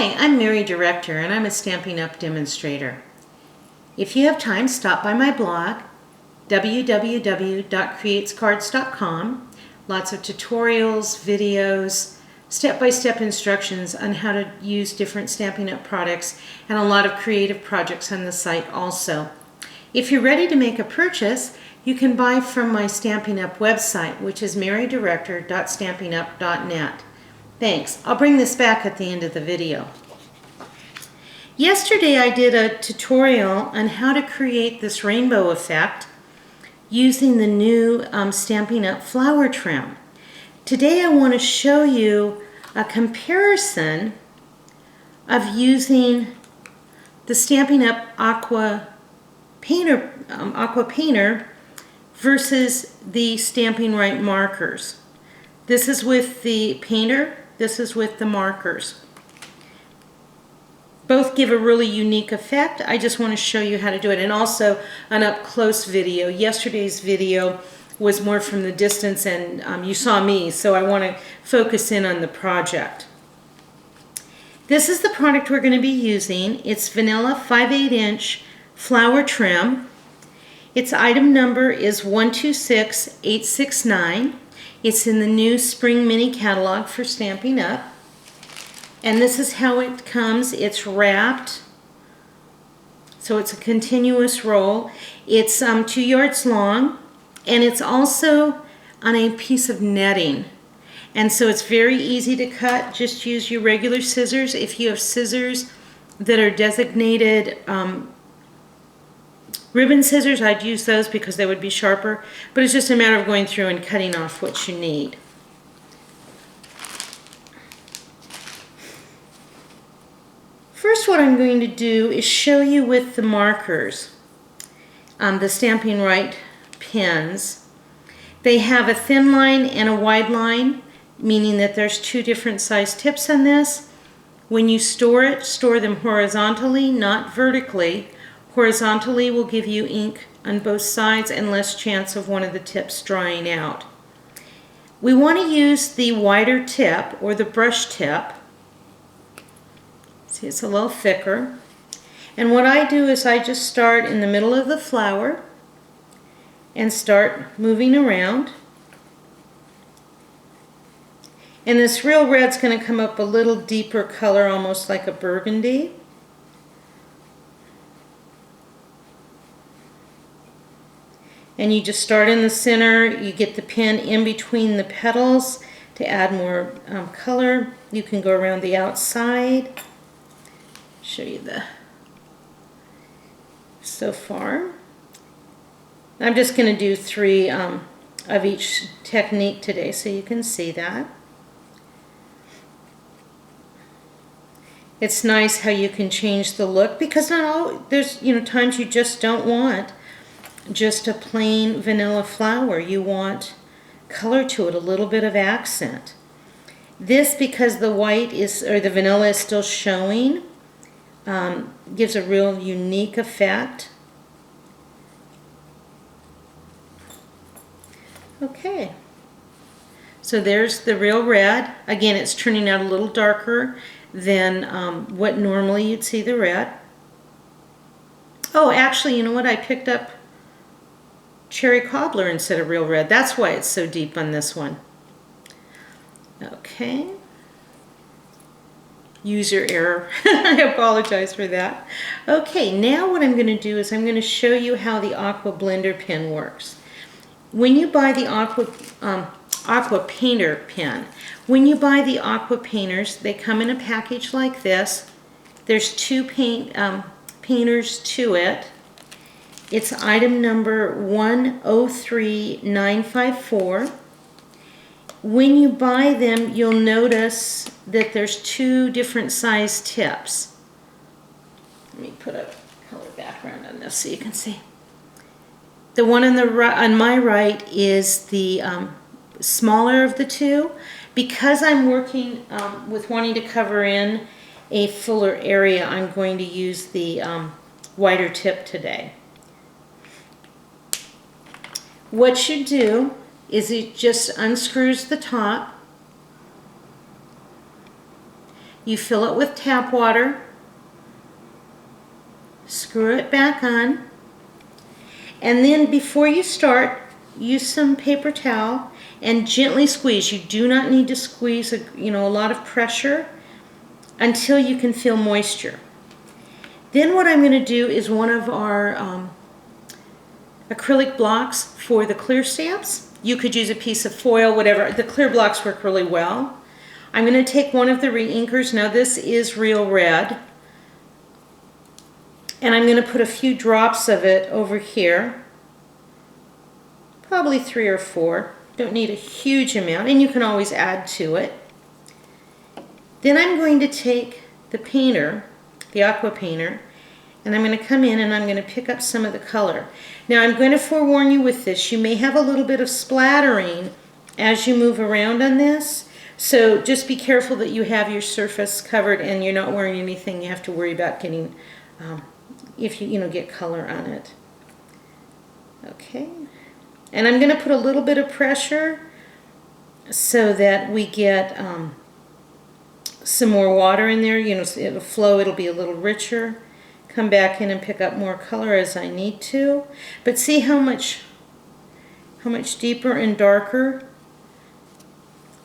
Hi, I'm Mary Director and I'm a Stampin' Up! Demonstrator. If you have time, stop by my blog, www.KreatesKards.com. Lots of tutorials, videos, step-by-step instructions on how to use different Stampin' Up! Products and a lot of creative projects on the site also. If you're ready to make a purchase, you can buy from my Stampin' Up! Website, which is marydirector.stampinup.net. Thanks. I'll bring this back at the end of the video. Yesterday I did a tutorial on how to create this rainbow effect using the new Stampin' Up! Flower trim. Today I want to show you a comparison of using the Stampin' Up! Aqua Painter versus the Stampin' Right markers. This is with the painter, this is with the markers. Both give a really unique effect. I just want to show you how to do it, and also an up-close video. Yesterday's video was more from the distance and you saw me, so I want to focus in on the project. This is the product we're going to be using. It's vanilla 5/8" flower trim. Its item number is 126869. It's in the new Spring Mini Catalog for Stampin' Up! And this is how it comes. It's wrapped, so it's a continuous roll. It's 2 yards long, and it's also on a piece of netting. And so it's very easy to cut. Just use your regular scissors. If you have scissors that are designated ribbon scissors, I'd use those because they would be sharper, but it's just a matter of going through and cutting off what you need. First, what I'm going to do is show you with the markers, the Stampin' Right pens. They have a thin line and a wide line, meaning that there's 2 different size tips on this. When you store it, store them horizontally, not vertically. Horizontally will give you ink on both sides and less chance of one of the tips drying out. We want to use the wider tip, or the brush tip. See, it's a little thicker. And what I do is I just start in the middle of the flower and start moving around. And this real red's going to come up a little deeper color, almost like a burgundy. And you just start in the center, you get the pen in between the petals to add more color. You can go around the outside. Show you the so far. I'm just going to do 3 of each technique today so you can see that. It's nice how you can change the look, because not all, there's times you just don't want just a plain vanilla flower. You want color to it, a little bit of accent. This, because the white is, or the vanilla is still showing, gives a real unique effect. Okay, so there's the real red. Again, it's turning out a little darker than what normally you'd see the red. Oh, actually, you know what? I picked up cherry cobbler instead of real red. That's why it's so deep on this one. Okay. User error. I apologize for that. Okay, now what I'm going to do is I'm going to show you how the Aqua Blender pen works. When you buy the Aqua Painter pen, when you buy the Aqua Painters, they come in a package like this. There's 2 painters to it. It's item number 103954. When you buy them, you'll notice that there's 2 different size tips. Let me put a color background on this so you can see. The one on my right is the smaller of the 2. Because I'm working with wanting to cover in a fuller area, I'm going to use the wider tip today. What you do is it just unscrews the top. You fill it with tap water, screw it back on, and then before you start, use some paper towel and gently squeeze. You do not need to squeeze a lot of pressure until you can feel moisture. Then what I'm going to do is one of our acrylic blocks for the clear stamps. You could use a piece of foil, whatever. The clear blocks work really well. I'm going to take one of the ReInkers. Now this is real red. And I'm going to put a few drops of it over here. Probably 3 or 4. Don't need a huge amount, and you can always add to it. Then I'm going to take the painter, the Aqua painter, and I'm going to come in and I'm going to pick up some of the color. Now I'm going to forewarn you with this, you may have a little bit of splattering as you move around on this, so just be careful that you have your surface covered and you're not wearing anything you have to worry about getting, if you get color on it. Okay, and I'm going to put a little bit of pressure so that we get some more water in there. It'll flow, it'll be a little richer. Come back in and pick up more color as I need to. But see how much deeper and darker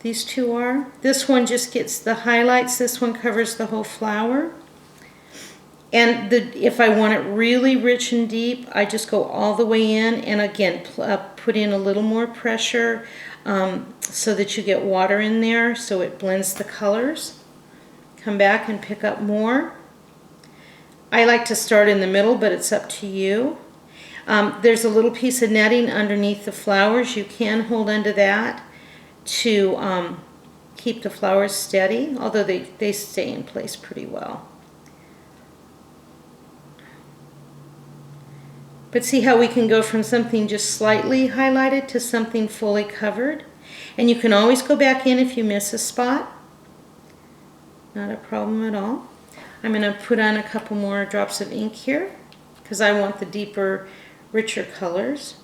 these two are? This one just gets the highlights, this one covers the whole flower. And if I want it really rich and deep, I just go all the way in and again put in a little more pressure so that you get water in there so it blends the colors. Come back and pick up more. I like to start in the middle, but it's up to you. There's a little piece of netting underneath the flowers. You can hold onto that to keep the flowers steady, although they stay in place pretty well. But see how we can go from something just slightly highlighted to something fully covered? And you can always go back in if you miss a spot. Not a problem at all. I'm going to put on a couple more drops of ink here because I want the deeper, richer colors.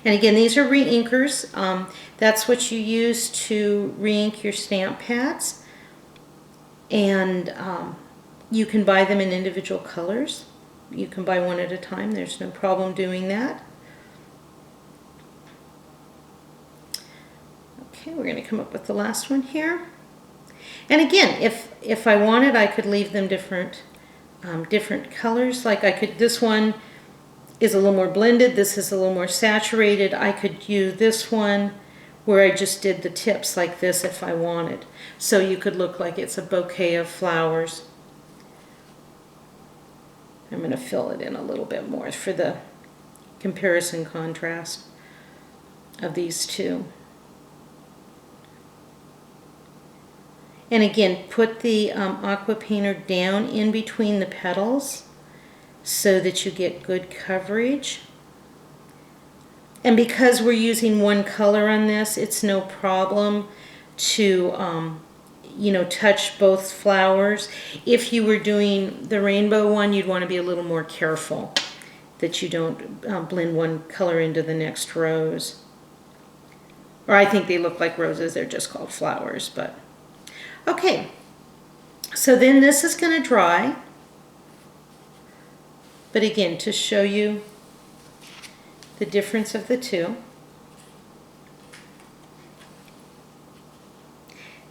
And again, these are ReInkers. That's what you use to re-ink your stamp pads. And you can buy them in individual colors. You can buy one at a time. There's no problem doing that. Okay, we're going to come up with the last one here. And again, if I wanted, I could leave them different colors. Like this one is a little more blended. This is a little more saturated. I could use this one where I just did the tips like this if I wanted. So you could look like it's a bouquet of flowers. I'm going to fill it in a little bit more for the comparison contrast of these two. And again, put the Aqua painter down in between the petals so that you get good coverage. And because we're using one color on this, it's no problem to touch both flowers. If you were doing the rainbow one, you'd want to be a little more careful that you don't blend one color into the next rose. Or I think they look like roses, they're just called flowers, but okay. So then this is going to dry. But again, to show you the difference of the two.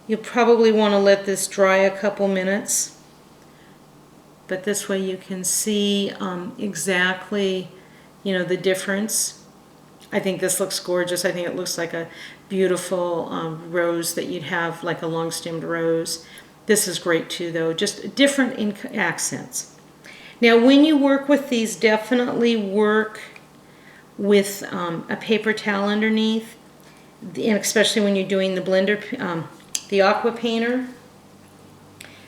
You'll probably want to let this dry a couple minutes, but this way you can see exactly, the difference. I think this looks gorgeous. I think it looks like a beautiful rose that you'd have, like a long-stemmed rose. This is great too, though, just different ink accents. Now, when you work with these, definitely work with a paper towel underneath, and especially when you're doing the blender, the Aqua painter,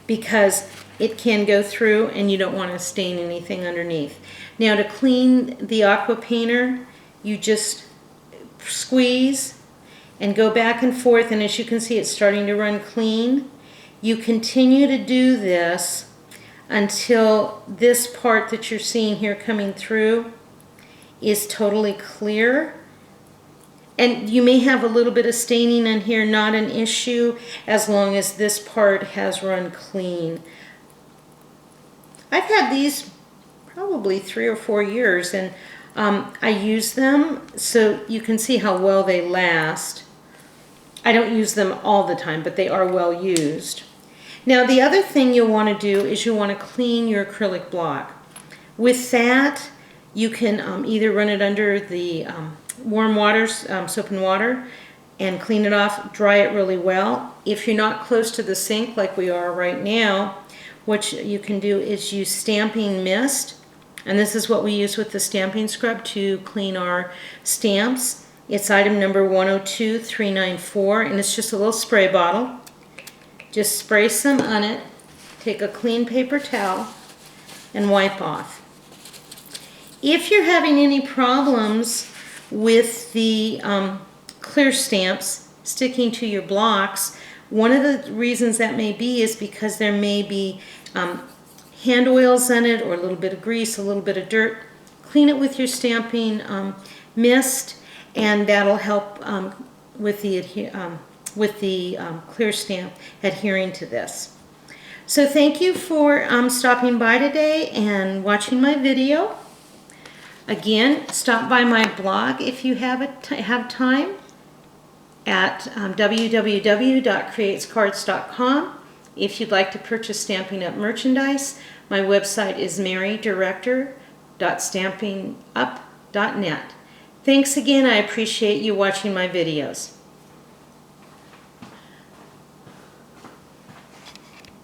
because it can go through and you don't want to stain anything underneath. Now, to clean the Aqua painter, you just squeeze and go back and forth, and as you can see, it's starting to run clean. You continue to do this until this part that you're seeing here coming through is totally clear. And you may have a little bit of staining in here, not an issue, as long as this part has run clean. I've had these probably 3 or 4 years, and I use them so you can see how well they last. I don't use them all the time, but they are well used. Now the other thing you'll want to do is you'll want to clean your acrylic block. With that, you can either run it under the warm water, soap and water, and clean it off, dry it really well. If you're not close to the sink like we are right now, what you can do is use Stampin mist, and this is what we use with the Stampin scrub to clean our stamps. It's item number 102394, and it's just a little spray bottle. Just spray some on it, take a clean paper towel, and wipe off. If you're having any problems with the clear stamps sticking to your blocks, one of the reasons that may be is because there may be hand oils in it, or a little bit of grease, a little bit of dirt. Clean it with your Stampin mist, and that'll help with the clear stamp adhering to this. So thank you for stopping by today and watching my video. Again, stop by my blog if you have time at www.KreatesKards.com. If you'd like to purchase Stampin' Up! Merchandise, my website is marydirector.stampinup.net. Thanks again. I appreciate you watching my videos.